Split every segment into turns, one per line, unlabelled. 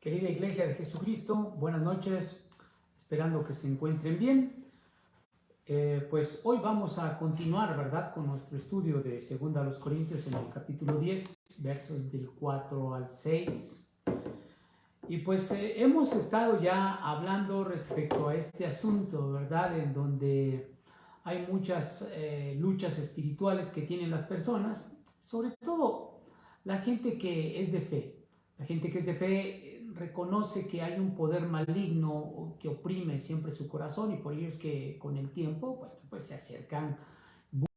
Querida Iglesia de Jesucristo, buenas noches, esperando que se encuentren bien. Pues hoy vamos a continuar, ¿verdad?, con nuestro estudio de 2 Corintios en el capítulo 10, versos del 4 al 6. Y pues hemos estado ya hablando respecto a este asunto, ¿verdad?, en donde hay muchas luchas espirituales que tienen las personas, sobre todo la gente que es de fe. La gente que es de fe reconoce que hay un poder maligno que oprime siempre su corazón, y por ello es que con el tiempo, bueno, pues se acercan,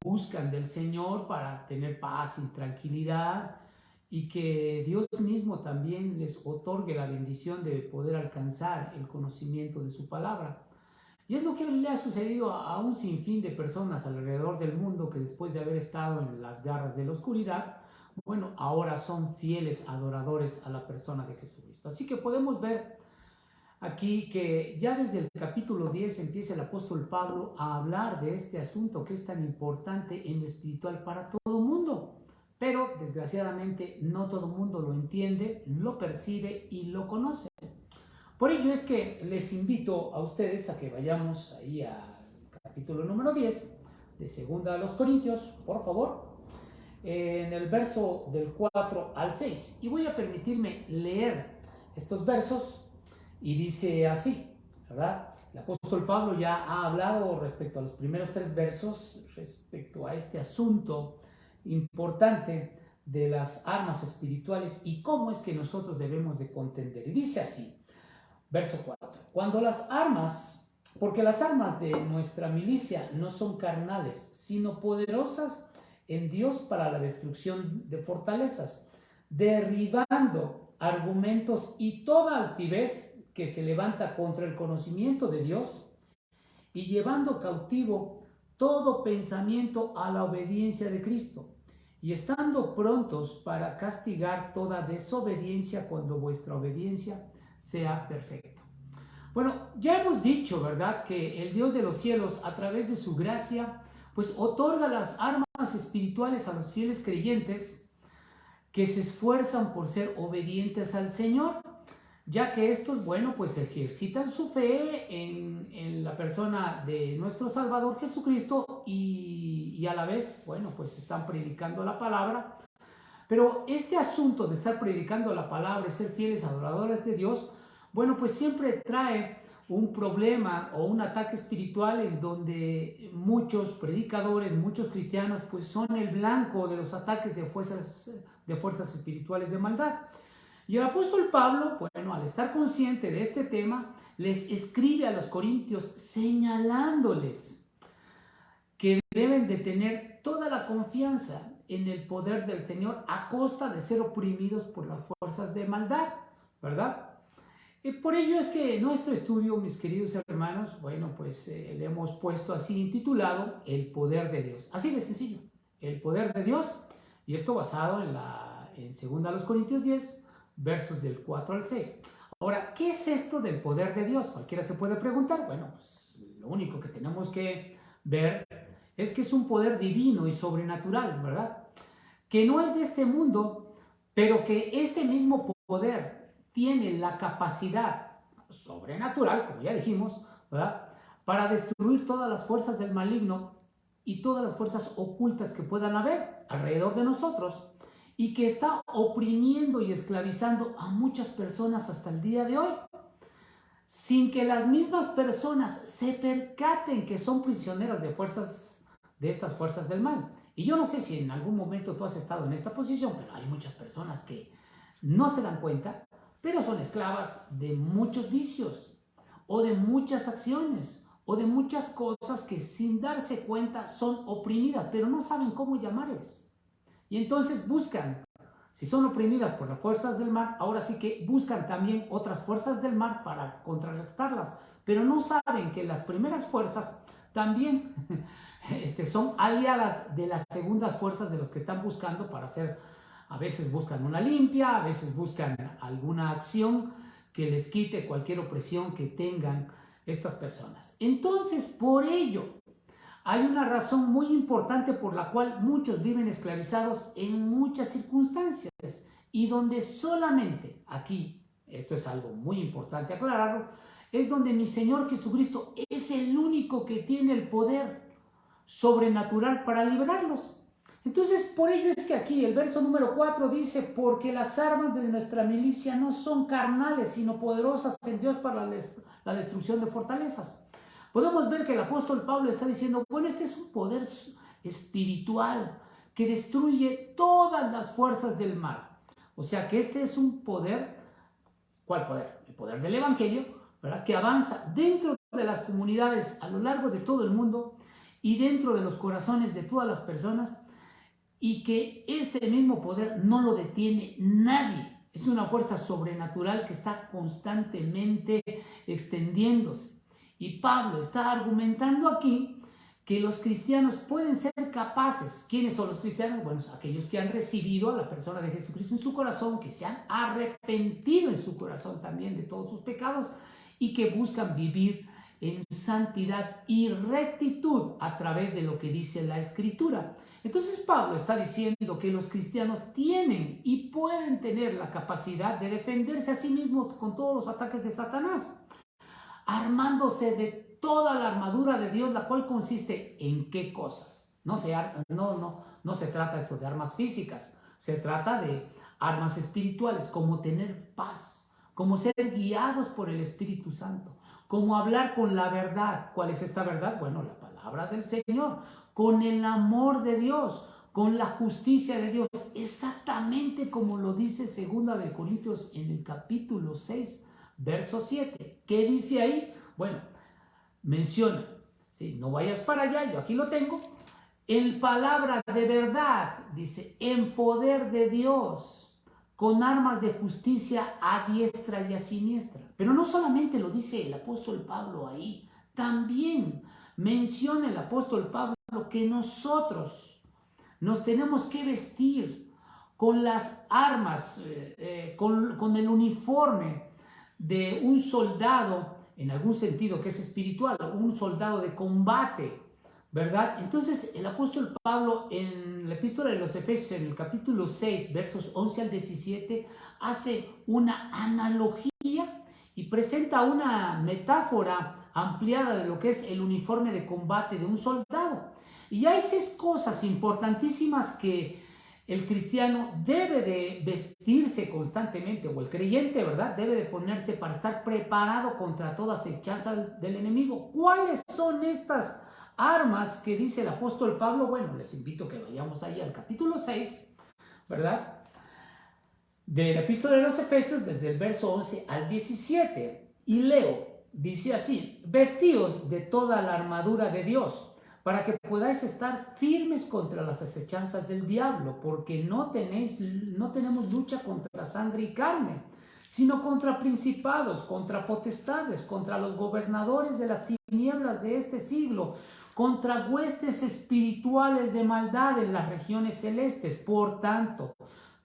buscan del Señor para tener paz y tranquilidad, y que Dios mismo también les otorgue la bendición de poder alcanzar el conocimiento de su palabra. Y es lo que le ha sucedido a un sinfín de personas alrededor del mundo que después de haber estado en las garras de la oscuridad, bueno, ahora son fieles adoradores a la persona de Jesucristo. Así que podemos ver aquí que ya desde el capítulo 10 empieza el apóstol Pablo a hablar de este asunto que es tan importante en lo espiritual para todo el mundo. Pero desgraciadamente no todo el mundo lo entiende, lo percibe y lo conoce. Por ello es que les invito a ustedes a que vayamos ahí al capítulo número 10 de 2 Corintios, por favor, en el verso del 4 al 6. Y voy a permitirme leer estos versos y dice así, ¿verdad? El apóstol Pablo ya ha hablado respecto a los primeros 3 versos, respecto a este asunto importante de las armas espirituales y cómo es que nosotros debemos de contender. Y dice así, verso 4. Porque las armas de nuestra milicia no son carnales, sino poderosas en Dios para la destrucción de fortalezas, derribando argumentos y toda altivez que se levanta contra el conocimiento de Dios, y llevando cautivo todo pensamiento a la obediencia de Cristo, y estando prontos para castigar toda desobediencia cuando vuestra obediencia sea perfecta. Bueno, ya hemos dicho, ¿verdad?, que el Dios de los cielos, a través de su gracia, pues otorga las armas espirituales a los fieles creyentes que se esfuerzan por ser obedientes al Señor, ya que estos, bueno, pues ejercitan su fe en la persona de nuestro Salvador Jesucristo, y a la vez, bueno, pues están predicando la palabra. Pero este asunto de estar predicando la palabra y ser fieles adoradores de Dios, bueno, pues siempre trae un problema o un ataque espiritual en donde muchos predicadores, muchos cristianos, pues son el blanco de los ataques de fuerzas espirituales de maldad. Y el apóstol Pablo, bueno, al estar consciente de este tema, les escribe a los corintios señalándoles que deben de tener toda la confianza en el poder del Señor a costa de ser oprimidos por las fuerzas de maldad, ¿verdad? Por ello es que nuestro estudio, mis queridos hermanos, bueno, pues le hemos puesto así intitulado El poder de Dios. Así de sencillo, el poder de Dios, y esto basado en 2 Corintios 10, versos del 4 al 6. Ahora, ¿qué es esto del poder de Dios? Cualquiera se puede preguntar. Bueno, pues lo único que tenemos que ver es que es un poder divino y sobrenatural, ¿verdad? Que no es de este mundo, pero que este mismo poder tiene la capacidad sobrenatural, como ya dijimos, ¿verdad?, para destruir todas las fuerzas del maligno y todas las fuerzas ocultas que puedan haber alrededor de nosotros, y que está oprimiendo y esclavizando a muchas personas hasta el día de hoy, sin que las mismas personas se percaten que son prisioneras de estas fuerzas del mal. Y yo no sé si en algún momento tú has estado en esta posición, pero hay muchas personas que no se dan cuenta, pero son esclavas de muchos vicios, o de muchas acciones, o de muchas cosas que sin darse cuenta son oprimidas, pero no saben cómo llamarles. Y entonces buscan, si son oprimidas por las fuerzas del mal, ahora sí que buscan también otras fuerzas del mal para contrarrestarlas, pero no saben que las primeras fuerzas también son aliadas de las segundas fuerzas de los que están buscando para hacer. A veces buscan una limpia, a veces buscan alguna acción que les quite cualquier opresión que tengan estas personas. Entonces, por ello, hay una razón muy importante por la cual muchos viven esclavizados en muchas circunstancias, y donde solamente aquí esto es algo muy importante aclararlo, es donde mi Señor Jesucristo es el único que tiene el poder sobrenatural para liberarlos. Entonces, por ello es que aquí el verso número 4 dice, porque las armas de nuestra milicia no son carnales, sino poderosas en Dios para la destrucción de fortalezas. Podemos ver que el apóstol Pablo está diciendo, bueno, este es un poder espiritual que destruye todas las fuerzas del mal. O sea que este es un poder, ¿cuál poder? El poder del Evangelio, ¿verdad? Que avanza dentro de las comunidades a lo largo de todo el mundo y dentro de los corazones de todas las personas, y que este mismo poder no lo detiene nadie. Es una fuerza sobrenatural que está constantemente extendiéndose. Y Pablo está argumentando aquí que los cristianos pueden ser capaces. ¿Quiénes son los cristianos? Bueno, aquellos que han recibido a la persona de Jesucristo en su corazón, que se han arrepentido en su corazón también de todos sus pecados y que buscan vivir en santidad y rectitud a través de lo que dice la Escritura. Entonces Pablo está diciendo que los cristianos tienen y pueden tener la capacidad de defenderse a sí mismos con todos los ataques de Satanás, armándose de toda la armadura de Dios, la cual consiste en qué cosas. No se trata esto de armas físicas, se trata de armas espirituales, como tener paz, como ser guiados por el Espíritu Santo, como hablar con la verdad. ¿Cuál es esta verdad? Bueno, la palabra del Señor, con el amor de Dios, con la justicia de Dios, exactamente como lo dice 2 de Corintios en el capítulo 6, verso 7. ¿Qué dice ahí? Bueno, menciona, ¿sí? No vayas para allá, yo aquí lo tengo. En palabra de verdad, dice, en poder de Dios, con armas de justicia a diestra y a siniestra. Pero no solamente lo dice el apóstol Pablo ahí, también menciona el apóstol Pablo que nosotros nos tenemos que vestir con las armas, con el uniforme de un soldado, en algún sentido que es espiritual, un soldado de combate, ¿verdad? Entonces el apóstol Pablo en la epístola de los Efesios, en el capítulo 6, versos 11 al 17, hace una analogía y presenta una metáfora ampliada de lo que es el uniforme de combate de un soldado. Y hay 6 cosas importantísimas que el cristiano debe de vestirse constantemente, o el creyente, ¿verdad? Debe de ponerse para estar preparado contra toda acechanza del enemigo. ¿Cuáles son estas armas que dice el apóstol Pablo? Bueno, les invito a que vayamos ahí al capítulo 6, ¿verdad? De la epístola de los Efesios, desde el verso 11 al 17. Y leo, dice así: vestíos de toda la armadura de Dios, para que podáis estar firmes contra las acechanzas del diablo, porque no tenemos lucha contra sangre y carne, sino contra principados, contra potestades, contra los gobernadores de las tinieblas de este siglo, contra huestes espirituales de maldad en las regiones celestes. Por tanto,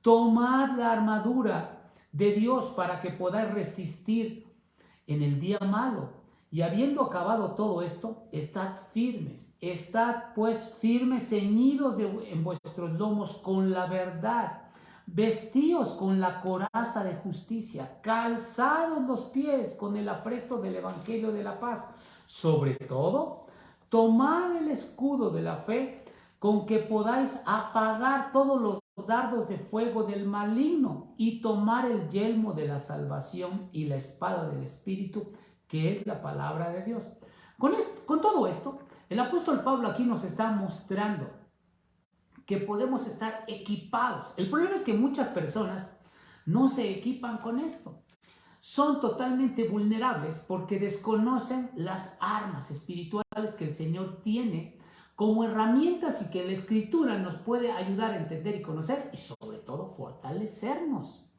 tomad la armadura de Dios para que podáis resistir en el día malo. Y habiendo acabado todo esto, estad firmes. Estad pues firmes, ceñidos en vuestros lomos con la verdad. Vestíos con la coraza de justicia. Calzados los pies con el apresto del evangelio de la paz. Sobre todo, tomad el escudo de la fe, con que podáis apagar todos los dardos de fuego del maligno, y tomar el yelmo de la salvación y la espada del Espíritu, que es la palabra de Dios. Con todo esto, el apóstol Pablo aquí nos está mostrando que podemos estar equipados. El problema es que muchas personas no se equipan con esto. Son totalmente vulnerables porque desconocen las armas espirituales que el Señor tiene como herramientas y que la Escritura nos puede ayudar a entender y conocer, y sobre todo fortalecernos.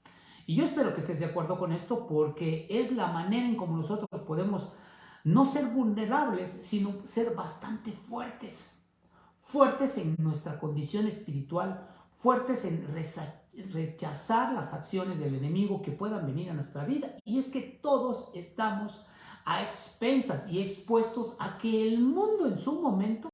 Y yo espero que estés de acuerdo con esto, porque es la manera en cómo nosotros podemos no ser vulnerables, sino ser bastante fuertes. Fuertes en nuestra condición espiritual, fuertes en rechazar las acciones del enemigo que puedan venir a nuestra vida. Y es que todos estamos a expensas y expuestos a que el mundo en su momento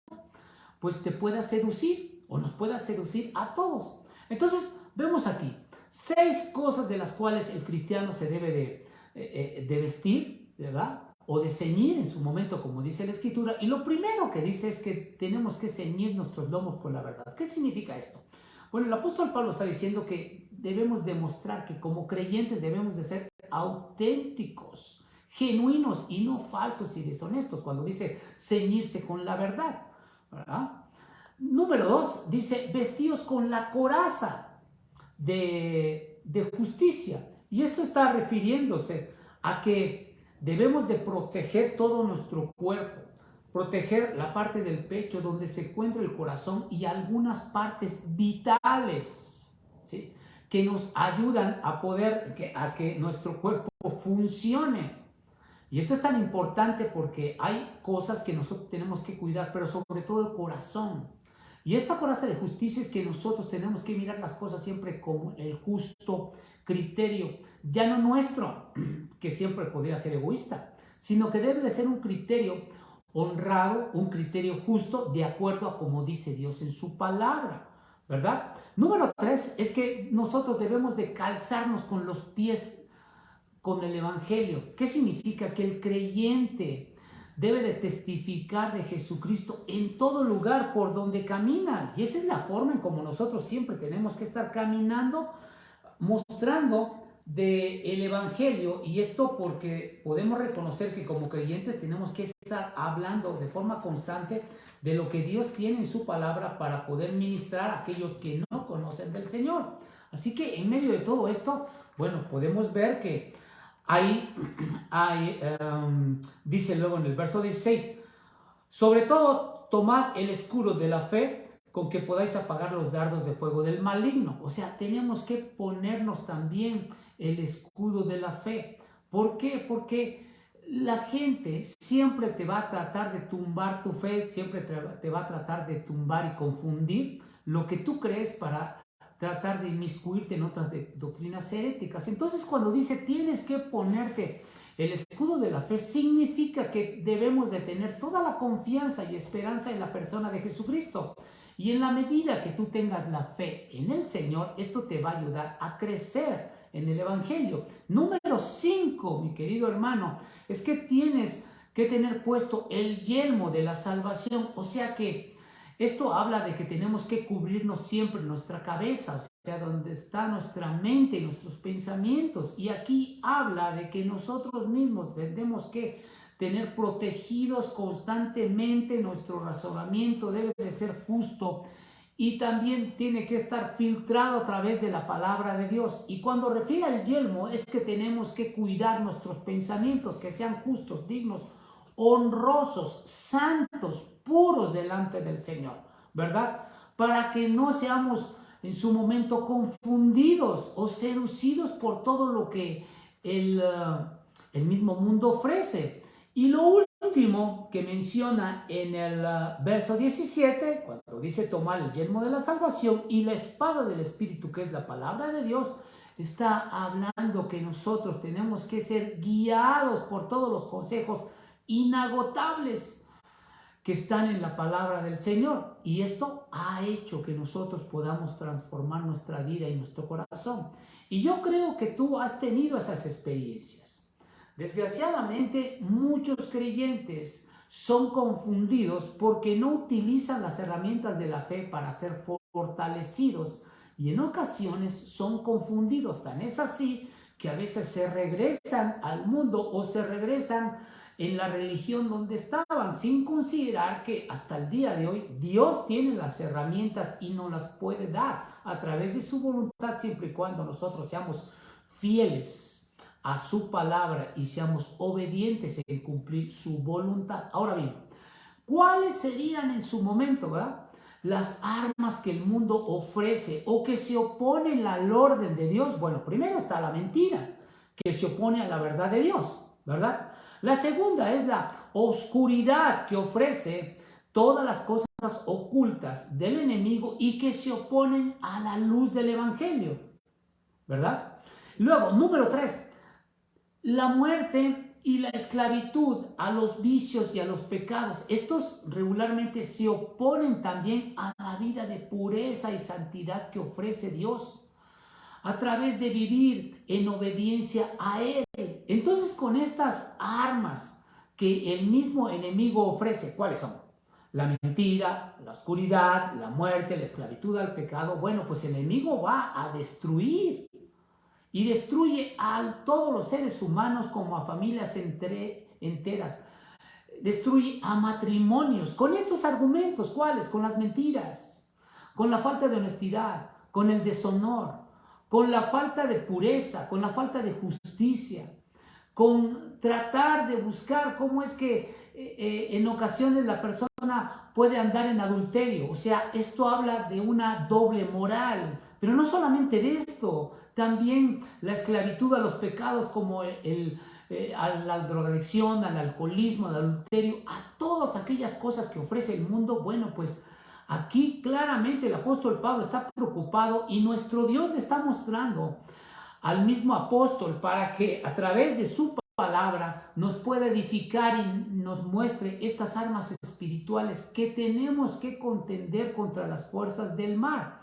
pues te pueda seducir, o nos pueda seducir a todos. Entonces vemos aquí, 6 cosas de las cuales el cristiano se debe de vestir, ¿verdad? O de ceñir en su momento, como dice la Escritura. Y lo primero que dice es que tenemos que ceñir nuestros lomos con la verdad. ¿Qué significa esto? Bueno, el apóstol Pablo está diciendo que debemos demostrar que como creyentes debemos de ser auténticos, genuinos y no falsos y deshonestos, cuando dice ceñirse con la verdad, ¿verdad? Número 2, dice vestidos con la coraza de justicia. Y esto está refiriéndose a que debemos de proteger todo nuestro cuerpo, proteger la parte del pecho donde se encuentra el corazón y algunas partes vitales, ¿sí?, que nos ayudan a que nuestro cuerpo funcione. Y esto es tan importante porque hay cosas que nosotros tenemos que cuidar, pero sobre todo el corazón. Y esta coraza de justicia es que nosotros tenemos que mirar las cosas siempre con el justo criterio, ya no nuestro, que siempre podría ser egoísta, sino que debe de ser un criterio honrado, un criterio justo, de acuerdo a como dice Dios en su palabra, ¿verdad? Número 3 es que nosotros debemos de calzarnos con los pies con el Evangelio. ¿Qué significa? Que el creyente debe de testificar de Jesucristo en todo lugar por donde camina. Y esa es la forma en como nosotros siempre tenemos que estar caminando, mostrando del Evangelio. Y esto porque podemos reconocer que como creyentes tenemos que estar hablando de forma constante de lo que Dios tiene en su palabra para poder ministrar a aquellos que no conocen del Señor. Así que en medio de todo esto, bueno, podemos ver que dice luego en el verso 16, sobre todo tomad el escudo de la fe con que podáis apagar los dardos de fuego del maligno. O sea, tenemos que ponernos también el escudo de la fe. ¿Por qué? Porque la gente siempre te va a tratar de tumbar tu fe, siempre te va a tratar de tumbar y confundir lo que tú crees para tratar de inmiscuirte en otras doctrinas heréticas. Entonces, cuando dice tienes que ponerte el escudo de la fe, significa que debemos de tener toda la confianza y esperanza en la persona de Jesucristo. Y en la medida que tú tengas la fe en el Señor, esto te va a ayudar a crecer en el Evangelio. Número 5, mi querido hermano, es que tienes que tener puesto el yelmo de la salvación. O sea que esto habla de que tenemos que cubrirnos siempre nuestra cabeza, o sea, donde está nuestra mente y nuestros pensamientos. Y aquí habla de que nosotros mismos tenemos que tener protegidos constantemente nuestro razonamiento, debe de ser justo y también tiene que estar filtrado a través de la palabra de Dios. Y cuando refiere al yelmo es que tenemos que cuidar nuestros pensamientos, que sean justos, dignos, honrosos, santos, puros delante del Señor, ¿verdad? Para que no seamos en su momento confundidos o seducidos por todo lo que el mismo mundo ofrece. Y lo último que menciona en el verso 17, cuando dice tomar el yelmo de la salvación y la espada del Espíritu, que es la palabra de Dios, está hablando que nosotros tenemos que ser guiados por todos los consejos inagotables que están en la palabra del Señor. Y esto ha hecho que nosotros podamos transformar nuestra vida y nuestro corazón. Y yo creo que tú has tenido esas experiencias. Desgraciadamente, muchos creyentes son confundidos porque no utilizan las herramientas de la fe para ser fortalecidos. Y en ocasiones son confundidos. Tan es así que a veces se regresan al mundo o se regresan en la religión donde estaban, sin considerar que hasta el día de hoy Dios tiene las herramientas y nos las puede dar a través de su voluntad, siempre y cuando nosotros seamos fieles a su palabra y seamos obedientes en cumplir su voluntad. Ahora bien, ¿cuáles serían en su momento, verdad, las armas que el mundo ofrece o que se oponen al orden de Dios? Bueno, primero está la mentira, que se opone a la verdad de Dios, ¿verdad? La segunda es la oscuridad, que ofrece todas las cosas ocultas del enemigo y que se oponen a la luz del evangelio, ¿verdad? Luego, número 3, la muerte y la esclavitud a los vicios y a los pecados. Estos regularmente se oponen también a la vida de pureza y santidad que ofrece Dios. a través de vivir en obediencia a Él. Entonces, con estas armas que el mismo enemigo ofrece, ¿cuáles son? La mentira, la oscuridad, la muerte, la esclavitud al pecado. Bueno, pues el enemigo va a destruir y destruye a todos los seres humanos como a familias enteras. Destruye a matrimonios con estos argumentos. ¿Cuáles? Con las mentiras, con la falta de honestidad, con el deshonor, con la falta de pureza, con la falta de justicia, con tratar de buscar cómo es que en ocasiones la persona puede andar en adulterio. O sea, esto habla de una doble moral. Pero no solamente de esto, también la esclavitud a los pecados como a la drogadicción, al alcoholismo, al adulterio, a todas aquellas cosas que ofrece el mundo. Bueno, pues aquí claramente el apóstol Pablo está preocupado y nuestro Dios le está mostrando al mismo apóstol para que a través de su palabra nos pueda edificar y nos muestre estas armas espirituales que tenemos que contender contra las fuerzas del mal.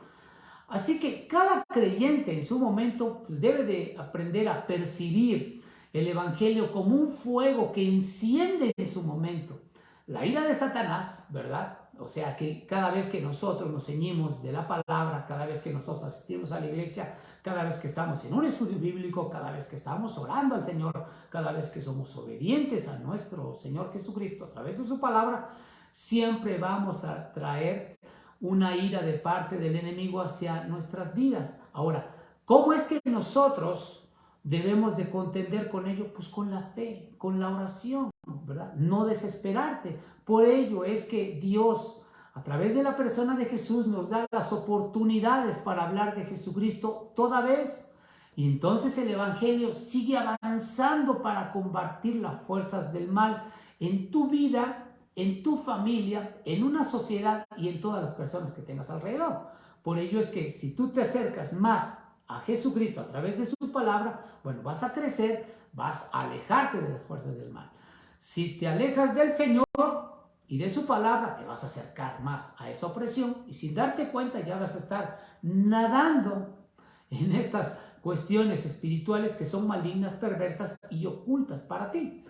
Así que cada creyente en su momento pues debe de aprender a percibir el evangelio como un fuego que enciende en su momento la ira de Satanás, ¿verdad? O sea que cada vez que nosotros nos ceñimos de la palabra, cada vez que nosotros asistimos a la iglesia, cada vez que estamos en un estudio bíblico, cada vez que estamos orando al Señor, cada vez que somos obedientes a nuestro Señor Jesucristo a través de su palabra, siempre vamos a traer una ira de parte del enemigo hacia nuestras vidas. Ahora, ¿cómo es que nosotros debemos de contender con ello? Pues con la fe, con la oración, ¿verdad? No desesperarte. Por ello es que Dios, a través de la persona de Jesús, nos da las oportunidades para hablar de Jesucristo toda vez. Y entonces el evangelio sigue avanzando para combatir las fuerzas del mal en tu vida, en tu familia, en una sociedad y en todas las personas que tengas alrededor. Por ello es que si tú te acercas más a Jesucristo a través de su palabra, bueno, vas a crecer, vas a alejarte de las fuerzas del mal. Si te alejas del Señor y de su palabra, te vas a acercar más a esa opresión y sin darte cuenta ya vas a estar nadando en estas cuestiones espirituales que son malignas, perversas y ocultas para ti.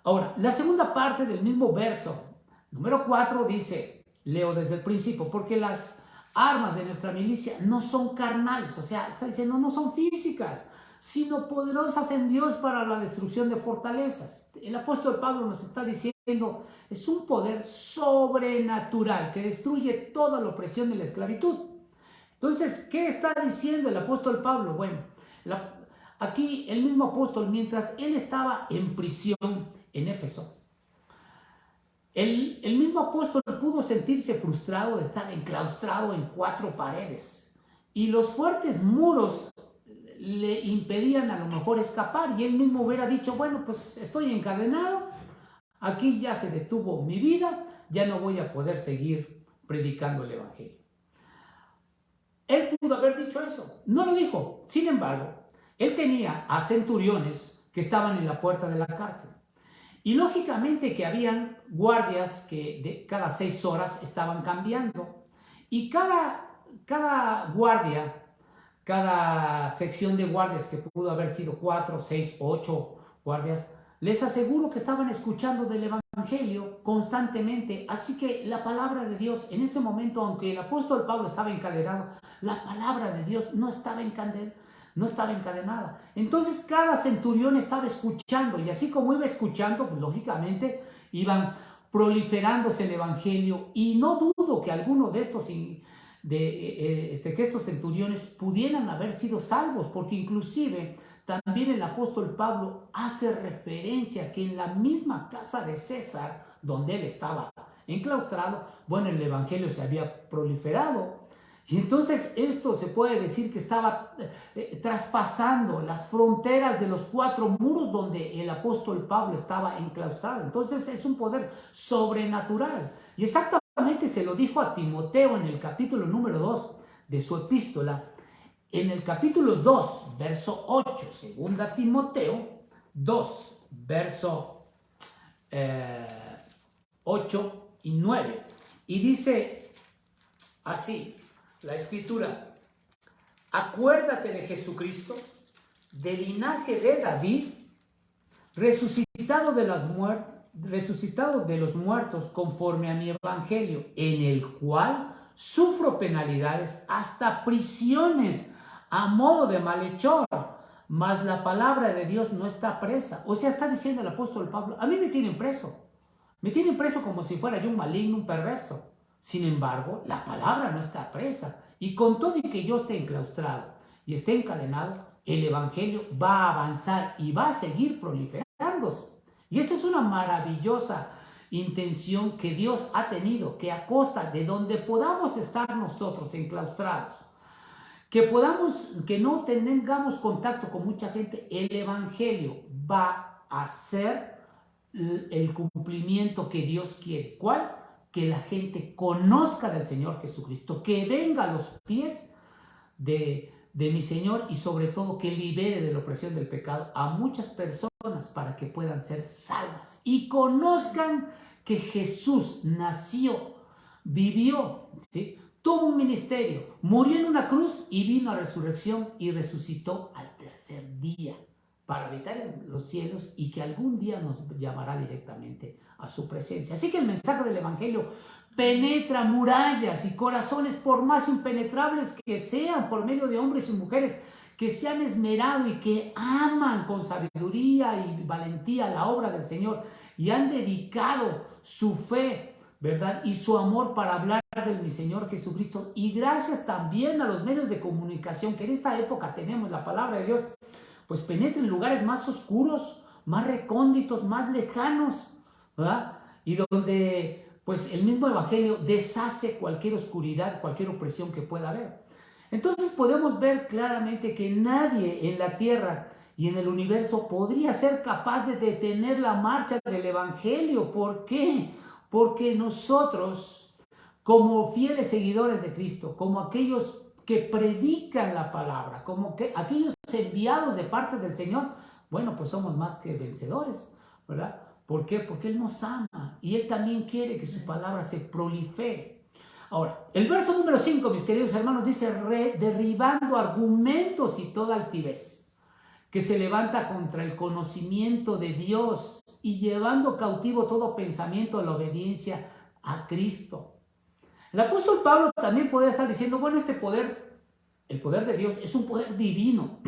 Ahora, la segunda parte del mismo verso, número 4, dice, leo desde el principio, porque las armas de nuestra milicia no son carnales, o sea, está diciendo no son físicas, sino poderosas en Dios para la destrucción de fortalezas. El apóstol Pablo nos está diciendo, es un poder sobrenatural que destruye toda la opresión de la esclavitud. Entonces, ¿qué está diciendo el apóstol Pablo? Bueno, aquí el mismo apóstol, mientras él estaba en prisión en Éfeso, el mismo apóstol pudo sentirse frustrado de estar enclaustrado en 4 paredes y los fuertes muros le impedían a lo mejor escapar y él mismo hubiera dicho, bueno, pues estoy encadenado, aquí ya se detuvo mi vida, ya no voy a poder seguir predicando el evangelio. Él pudo haber dicho eso, no lo dijo. Sin embargo, él tenía a centuriones que estaban en la puerta de la cárcel. Y lógicamente que habían guardias que cada 6 horas estaban cambiando. Y cada guardia, cada sección de guardias, que pudo haber sido 4, 6, 8 guardias, les aseguro que estaban escuchando del evangelio constantemente. Así que la palabra de Dios en ese momento, aunque el apóstol Pablo estaba encadenado, la palabra de Dios no estaba encadenada. Entonces cada centurión estaba escuchando y así como iba escuchando, pues lógicamente iban proliferándose el evangelio y no dudo que alguno de estos que estos centuriones pudieran haber sido salvos, porque inclusive también el apóstol Pablo hace referencia que en la misma casa de César, donde él estaba enclaustrado, bueno, el evangelio se había proliferado. Y entonces esto se puede decir que estaba traspasando las fronteras de los 4 muros donde el apóstol Pablo estaba enclaustrado. Entonces es un poder sobrenatural. Y exactamente se lo dijo a Timoteo en el capítulo número 2 de su epístola. En el capítulo 2, verso 8, segunda Timoteo 2, verso 8 y 9. Y dice así la escritura: acuérdate de Jesucristo, del linaje de David, resucitado de los muertos conforme a mi evangelio, en el cual sufro penalidades, hasta prisiones, a modo de malhechor, mas la palabra de Dios no está presa. O sea, está diciendo el apóstol Pablo, a mí me tienen preso como si fuera yo un maligno, un perverso. Sin embargo, la palabra no está presa, y con todo y que yo esté enclaustrado y esté encadenado, el evangelio va a avanzar y va a seguir proliferándose. Y esa es una maravillosa intención que Dios ha tenido, que a costa de donde podamos estar nosotros enclaustrados, que no tengamos contacto con mucha gente, el evangelio va a ser el cumplimiento que Dios quiere. ¿Cuál? Que la gente conozca del Señor Jesucristo, que venga a los pies de mi Señor, y sobre todo que libere de la opresión del pecado a muchas personas para que puedan ser salvas y conozcan que Jesús nació, vivió, ¿sí? Tuvo un ministerio, murió en una cruz y vino a resurrección y resucitó al tercer día para habitar en los cielos, y que algún día nos llamará directamente a su presencia. Así que el mensaje del evangelio penetra murallas y corazones, por más impenetrables que sean, por medio de hombres y mujeres que se han esmerado y que aman con sabiduría y valentía la obra del Señor y han dedicado su fe, ¿verdad?, y su amor para hablar de mi Señor Jesucristo. Y gracias también a los medios de comunicación que en esta época tenemos, la palabra de Dios pues penetra en lugares más oscuros, más recónditos, más lejanos, ¿verdad? Y donde pues el mismo evangelio deshace cualquier oscuridad, cualquier opresión que pueda haber. Entonces podemos ver claramente que nadie en la tierra y en el universo podría ser capaz de detener la marcha del evangelio. ¿Por qué? Porque nosotros, como fieles seguidores de Cristo, como aquellos que predican la palabra, como que aquellos enviados de parte del Señor, bueno, pues somos más que vencedores, ¿verdad? ¿Por qué? Porque Él nos ama y Él también quiere que su palabra se prolifere. Ahora, el verso número 5, mis queridos hermanos, dice: derribando argumentos y toda altivez que se levanta contra el conocimiento de Dios, y llevando cautivo todo pensamiento a la obediencia a Cristo. El apóstol Pablo también podría estar diciendo, bueno, este poder, el poder de Dios, es un poder divino.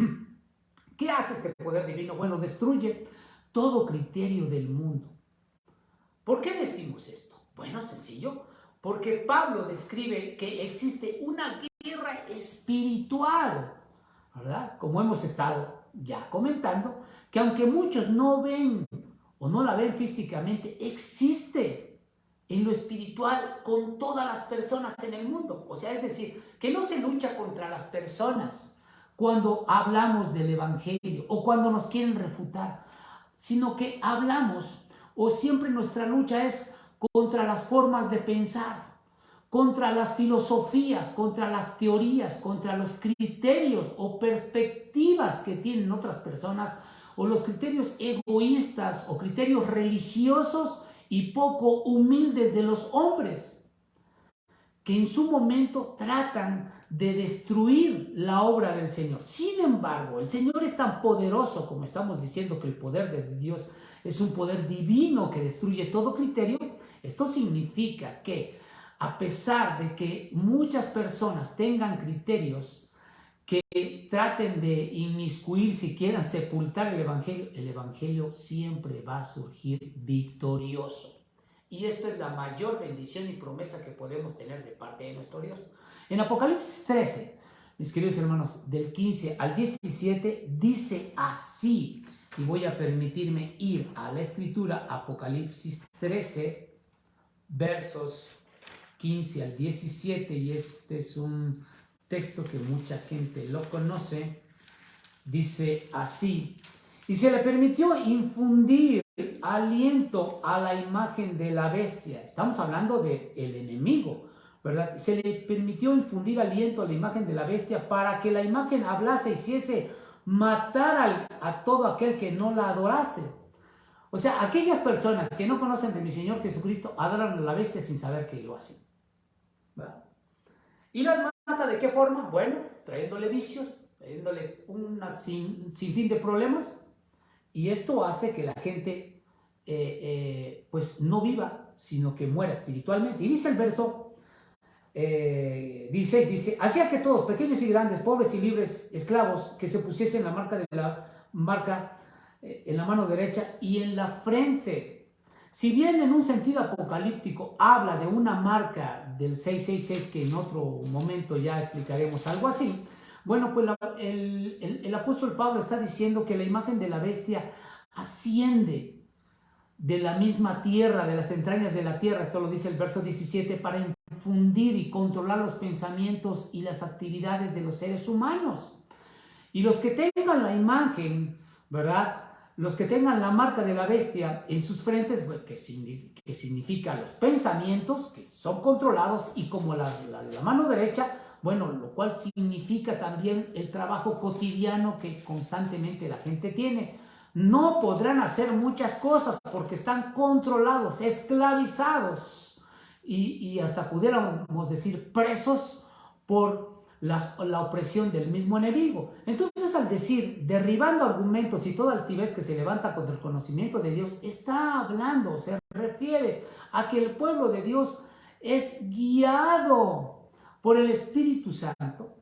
¿Qué hace este poder divino? Bueno, destruye todo criterio del mundo. ¿Por qué decimos esto? Bueno, sencillo, porque Pablo describe que existe una guerra espiritual, ¿verdad? Como hemos estado ya comentando, que aunque muchos no ven o no la ven físicamente, existe en lo espiritual con todas las personas en el mundo. O sea, es decir, que no se lucha contra las personas cuando hablamos del evangelio o cuando nos quieren refutar, sino que hablamos, o siempre nuestra lucha es contra las formas de pensar, contra las filosofías, contra las teorías, contra los criterios o perspectivas que tienen otras personas, o los criterios egoístas o criterios religiosos y poco humildes de los hombres, que en su momento tratan de destruir la obra del Señor. Sin embargo, el Señor es tan poderoso, como estamos diciendo que el poder de Dios es un poder divino que destruye todo criterio. Esto significa que a pesar de que muchas personas tengan criterios que traten de inmiscuir, si quieran sepultar el evangelio siempre va a surgir victorioso. Y esto es la mayor bendición y promesa que podemos tener de parte de nuestro Dios. En Apocalipsis 13, mis queridos hermanos, del 15 al 17, dice así, y voy a permitirme ir a la escritura, Apocalipsis 13, versos 15 al 17, y este es un texto que mucha gente lo conoce. Dice así: y se le permitió infundir aliento a la imagen de la bestia. Estamos hablando del enemigo, ¿verdad? Se le permitió infundir aliento a la imagen de la bestia para que la imagen hablase y hiciese matar a todo aquel que no la adorase. O sea, aquellas personas que no conocen de mi Señor Jesucristo adoran a la bestia sin saber que lo hacen, ¿verdad? Y las mata de qué forma? Bueno, trayéndole vicios, trayéndole una sinfín de problemas, y esto hace que la gente pues no viva, sino que muera espiritualmente. Y dice el verso 16, dice, hacía que todos, pequeños y grandes, pobres y libres, esclavos, que se pusiesen la marca en la mano derecha y en la frente. Si bien en un sentido apocalíptico habla de una marca del 666, que en otro momento ya explicaremos algo así, bueno, pues el apóstol Pablo está diciendo que la imagen de la bestia asciende de la misma tierra, de las entrañas de la tierra, esto lo dice el verso 17, para infundir y controlar los pensamientos y las actividades de los seres humanos. Y los que tengan la imagen, ¿verdad? Los que tengan la marca de la bestia en sus frentes, que significa los pensamientos, que son controlados, y como la mano derecha, bueno, lo cual significa también el trabajo cotidiano que constantemente la gente tiene. No podrán hacer muchas cosas porque están controlados, esclavizados y hasta pudiéramos decir presos por la opresión del mismo enemigo. Entonces, al decir derribando argumentos y toda altivez que se levanta contra el conocimiento de Dios, está hablando, se refiere a que el pueblo de Dios es guiado por el Espíritu Santo,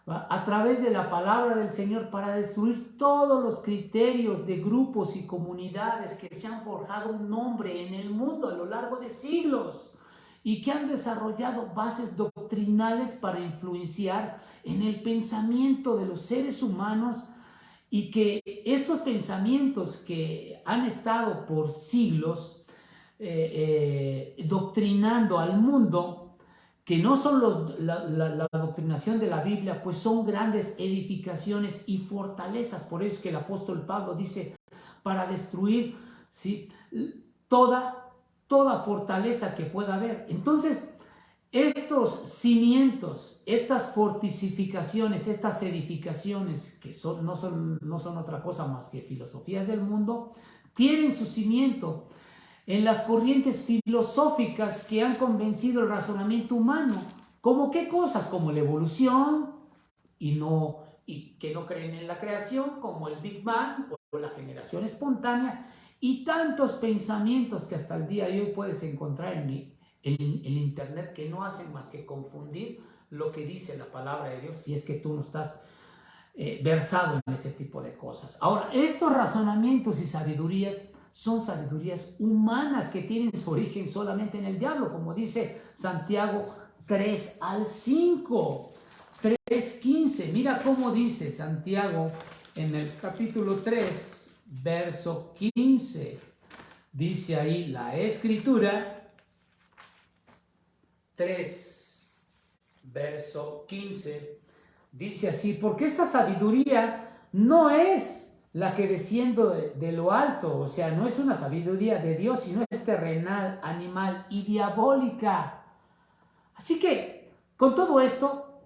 ¿va?, a través de la palabra del Señor, para destruir todos los criterios de grupos y comunidades que se han forjado un nombre en el mundo a lo largo de siglos y que han desarrollado bases doctrinales para influenciar en el pensamiento de los seres humanos, y que estos pensamientos que han estado por siglos doctrinando al mundo, que no son la doctrinación de la Biblia, pues son grandes edificaciones y fortalezas. Por eso es que el apóstol Pablo dice, para destruir, ¿sí?, toda fortaleza que pueda haber. Entonces, estos cimientos, estas fortificaciones, estas edificaciones, que no son otra cosa más que filosofías del mundo, tienen su cimiento en las corrientes filosóficas que han convencido el razonamiento humano. ¿Cómo qué cosas? Como la evolución, y que no creen en la creación, como el Big Bang o la generación espontánea, y tantos pensamientos que hasta el día de hoy puedes encontrar en internet, que no hacen más que confundir lo que dice la palabra de Dios, si es que tú no estás versado en ese tipo de cosas. Ahora, estos razonamientos y sabidurías son sabidurías humanas que tienen su origen solamente en el diablo, como dice Santiago 3 al 5, 3:15. Mira cómo dice Santiago en el capítulo 3, verso 15. Dice ahí la Escritura, 3, verso 15. Dice así, porque esta sabiduría no es la que desciende de lo alto, o sea, no es una sabiduría de Dios, sino es terrenal, animal y diabólica. Así que, con todo esto,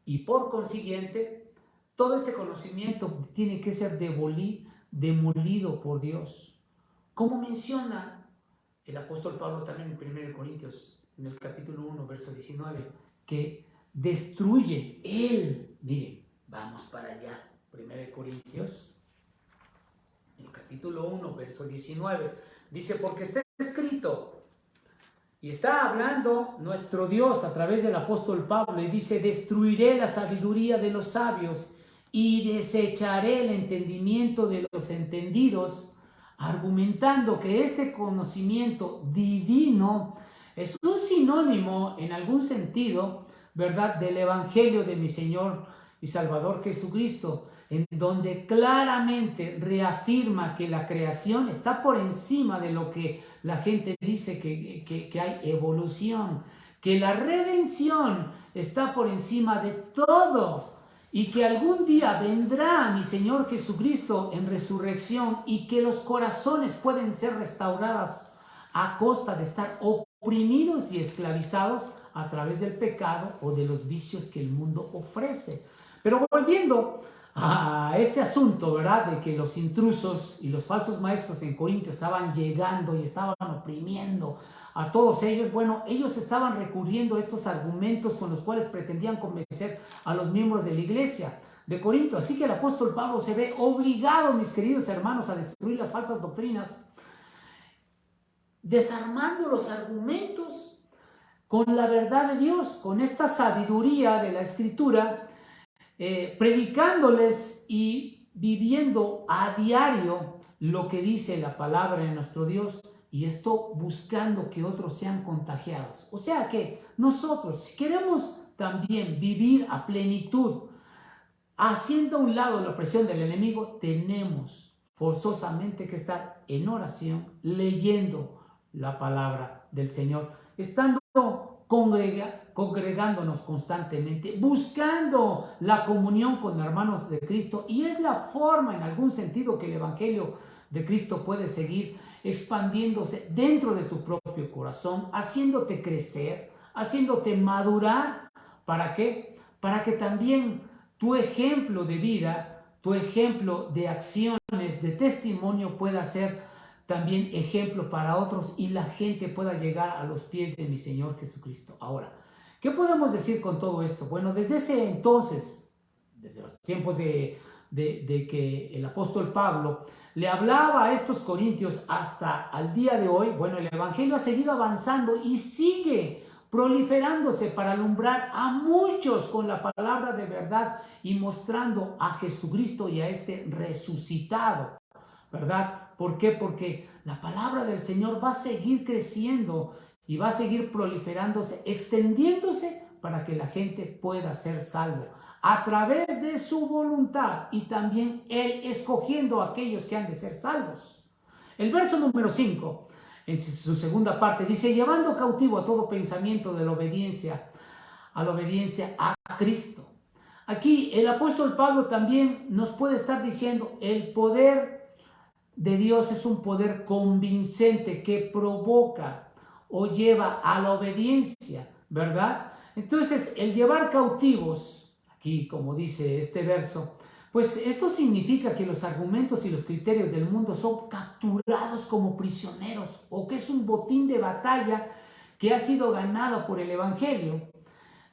y por consiguiente, todo este conocimiento tiene que ser demolido por Dios. Como menciona el apóstol Pablo también en 1 Corintios, en el capítulo 1, verso 19, que destruye él. Miren, vamos para allá. 1 Corintios, el capítulo 1, verso 19, dice, porque está escrito, y está hablando nuestro Dios a través del apóstol Pablo, y dice, destruiré la sabiduría de los sabios y desecharé el entendimiento de los entendidos, argumentando que este conocimiento divino es un sinónimo en algún sentido, ¿verdad?, del evangelio de mi Señor y Salvador Jesucristo, en donde claramente reafirma que la creación está por encima de lo que la gente dice que hay evolución, que la redención está por encima de todo, y que algún día vendrá mi Señor Jesucristo en resurrección, y que los corazones pueden ser restaurados a costa de estar oprimidos y esclavizados a través del pecado o de los vicios que el mundo ofrece. Pero volviendo a este asunto, ¿verdad?, de que los intrusos y los falsos maestros en Corinto estaban llegando y estaban oprimiendo a todos ellos, bueno, ellos estaban recurriendo a estos argumentos con los cuales pretendían convencer a los miembros de la iglesia de Corinto. Así que el apóstol Pablo se ve obligado, mis queridos hermanos, a destruir las falsas doctrinas, desarmando los argumentos con la verdad de Dios, con esta sabiduría de la Escritura, predicándoles y viviendo a diario lo que dice la palabra de nuestro Dios, y esto buscando que otros sean contagiados. O sea que nosotros, si queremos también vivir a plenitud, haciendo a un lado la opresión del enemigo, tenemos forzosamente que estar en oración, leyendo la palabra del Señor, estando congregándonos constantemente, buscando la comunión con hermanos de Cristo, y es la forma en algún sentido que el Evangelio de Cristo puede seguir expandiéndose dentro de tu propio corazón, haciéndote crecer, haciéndote madurar. ¿Para qué? Para que también tu ejemplo de vida, tu ejemplo de acciones, de testimonio pueda ser también ejemplo para otros y la gente pueda llegar a los pies de mi Señor Jesucristo. Ahora, ¿qué podemos decir con todo esto? Bueno, desde ese entonces, desde los tiempos de que el apóstol Pablo le hablaba a estos corintios hasta al día de hoy, bueno, el evangelio ha seguido avanzando y sigue proliferándose para alumbrar a muchos con la palabra de verdad y mostrando a Jesucristo y a este resucitado, ¿verdad? ¿Por qué? Porque la palabra del Señor va a seguir creciendo y va a seguir proliferándose, extendiéndose para que la gente pueda ser salva a través de su voluntad y también Él escogiendo a aquellos que han de ser salvos. El verso número 5, en su segunda parte, dice, llevando cautivo a todo pensamiento de la obediencia a Cristo. Aquí el apóstol Pablo también nos puede estar diciendo, el poder de Dios es un poder convincente que provoca o lleva a la obediencia, ¿verdad? Entonces, el llevar cautivos, aquí como dice este verso, pues esto significa que los argumentos y los criterios del mundo son capturados como prisioneros, o que es un botín de batalla que ha sido ganado por el Evangelio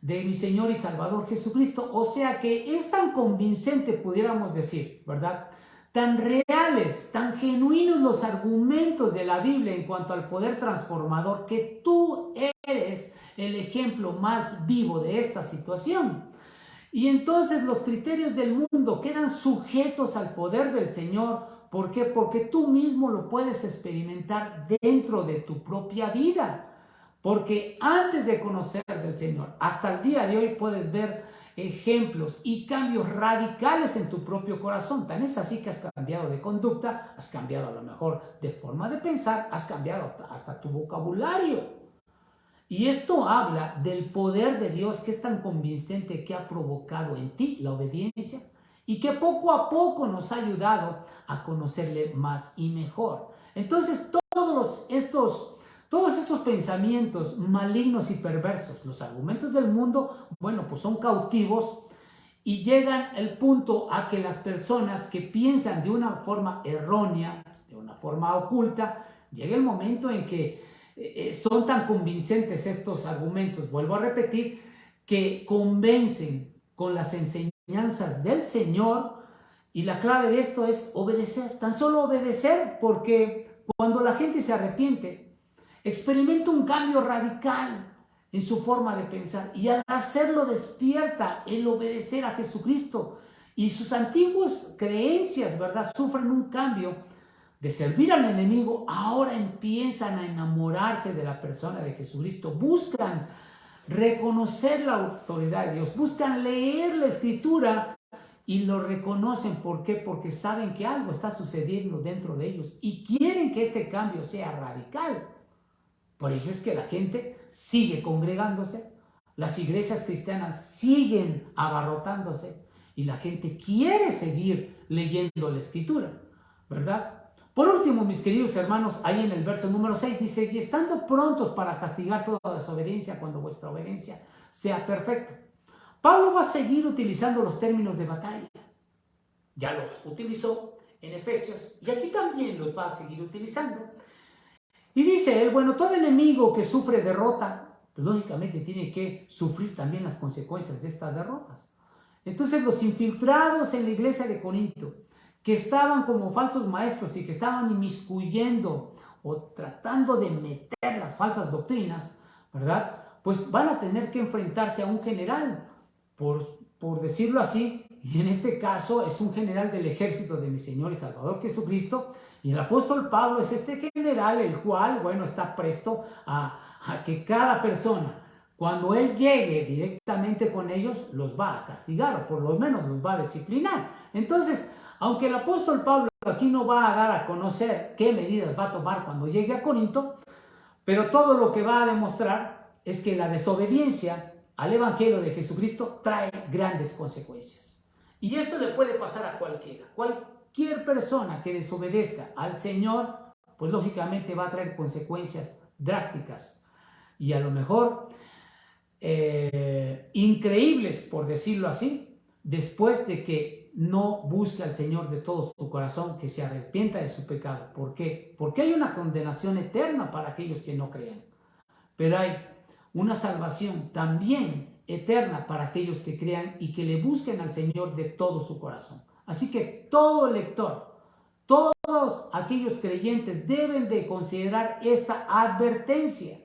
de mi Señor y Salvador Jesucristo. O sea que es tan convincente, pudiéramos decir, ¿verdad? Tan reales, tan genuinos los argumentos de la Biblia en cuanto al poder transformador, que tú eres el ejemplo más vivo de esta situación. Y entonces los criterios del mundo quedan sujetos al poder del Señor. ¿Por qué? Porque tú mismo lo puedes experimentar dentro de tu propia vida. Porque antes de conocer del Señor, hasta el día de hoy puedes ver ejemplos y cambios radicales en tu propio corazón. Tan es así que has cambiado de conducta, has cambiado a lo mejor de forma de pensar, has cambiado hasta tu vocabulario. Y esto habla del poder de Dios que es tan convincente que ha provocado en ti la obediencia y que poco a poco nos ha ayudado a conocerle más y mejor. Entonces, todos estos pensamientos malignos y perversos, los argumentos del mundo, bueno, pues son cautivos y llegan al punto a que las personas que piensan de una forma errónea, de una forma oculta, llega el momento en que son tan convincentes estos argumentos, vuelvo a repetir, que convencen con las enseñanzas del Señor, y la clave de esto es obedecer, tan solo obedecer, porque cuando la gente se arrepiente, experimenta un cambio radical en su forma de pensar, y al hacerlo despierta el obedecer a Jesucristo, y sus antiguas creencias, ¿verdad?, sufren un cambio. De servir al enemigo, ahora empiezan a enamorarse de la persona de Jesucristo, buscan reconocer la autoridad de Dios, buscan leer la Escritura y lo reconocen. ¿Por qué? Porque saben que algo está sucediendo dentro de ellos y quieren que este cambio sea radical. Por eso es que la gente sigue congregándose, las iglesias cristianas siguen abarrotándose y la gente quiere seguir leyendo la Escritura, ¿verdad? Por último, mis queridos hermanos, ahí en el verso número 6 dice, y estando prontos para castigar toda desobediencia cuando vuestra obediencia sea perfecta. Pablo va a seguir utilizando los términos de batalla. Ya los utilizó en Efesios y aquí también los va a seguir utilizando. Y dice él, bueno, todo enemigo que sufre derrota, pues lógicamente tiene que sufrir también las consecuencias de estas derrotas. Entonces los infiltrados en la iglesia de Corinto, que estaban como falsos maestros y que estaban inmiscuyendo o tratando de meter las falsas doctrinas, ¿verdad? Pues van a tener que enfrentarse a un general, por decirlo así, y en este caso es un general del ejército de mi Señor y Salvador Jesucristo, y el apóstol Pablo es este general, el cual, bueno, está presto a que cada persona, cuando él llegue directamente con ellos, los va a castigar, o por lo menos los va a disciplinar. Entonces, aunque el apóstol Pablo aquí no va a dar a conocer qué medidas va a tomar cuando llegue a Corinto, pero todo lo que va a demostrar es que la desobediencia al Evangelio de Jesucristo trae grandes consecuencias. Y esto le puede pasar a cualquiera. Cualquier persona que desobedezca al Señor, pues lógicamente va a traer consecuencias drásticas y a lo mejor increíbles, por decirlo así, después de que no busque al Señor de todo su corazón, que se arrepienta de su pecado. ¿Por qué? Porque hay una condenación eterna para aquellos que no crean, pero hay una salvación también eterna para aquellos que crean y que le busquen al Señor de todo su corazón. Así que todo lector, todos aquellos creyentes deben de considerar esta advertencia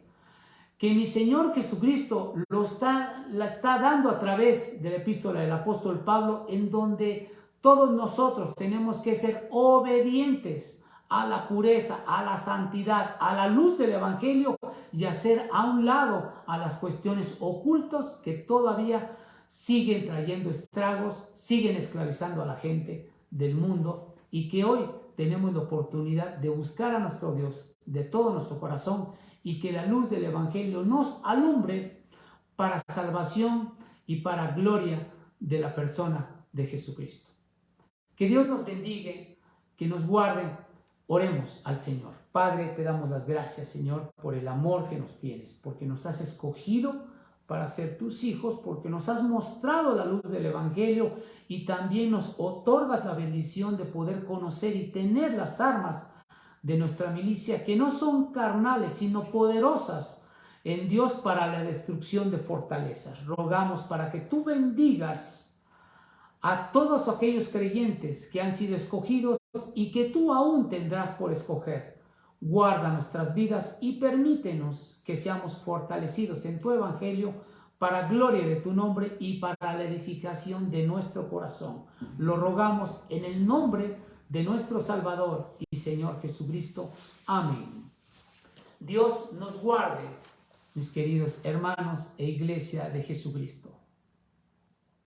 que mi Señor Jesucristo la está dando a través de la epístola del apóstol Pablo, en donde todos nosotros tenemos que ser obedientes a la pureza, a la santidad, a la luz del Evangelio, y hacer a un lado a las cuestiones ocultas que todavía siguen trayendo estragos, siguen esclavizando a la gente del mundo, y que hoy tenemos la oportunidad de buscar a nuestro Dios de todo nuestro corazón, y que la luz del Evangelio nos alumbre para salvación y para gloria de la persona de Jesucristo. Que Dios nos bendiga, que nos guarde. Oremos al Señor. Padre, te damos las gracias, Señor, por el amor que nos tienes, porque nos has escogido para ser tus hijos, porque nos has mostrado la luz del Evangelio y también nos otorgas la bendición de poder conocer y tener las armas de nuestra milicia, que no son carnales, sino poderosas en Dios para la destrucción de fortalezas. Rogamos para que tú bendigas a todos aquellos creyentes que han sido escogidos y que tú aún tendrás por escoger. Guarda nuestras vidas y permítenos que seamos fortalecidos en tu Evangelio para gloria de tu nombre y para la edificación de nuestro corazón. Lo rogamos en el nombre de nuestro Salvador y Señor Jesucristo. Amén. Dios nos guarde, mis queridos hermanos e iglesia de Jesucristo.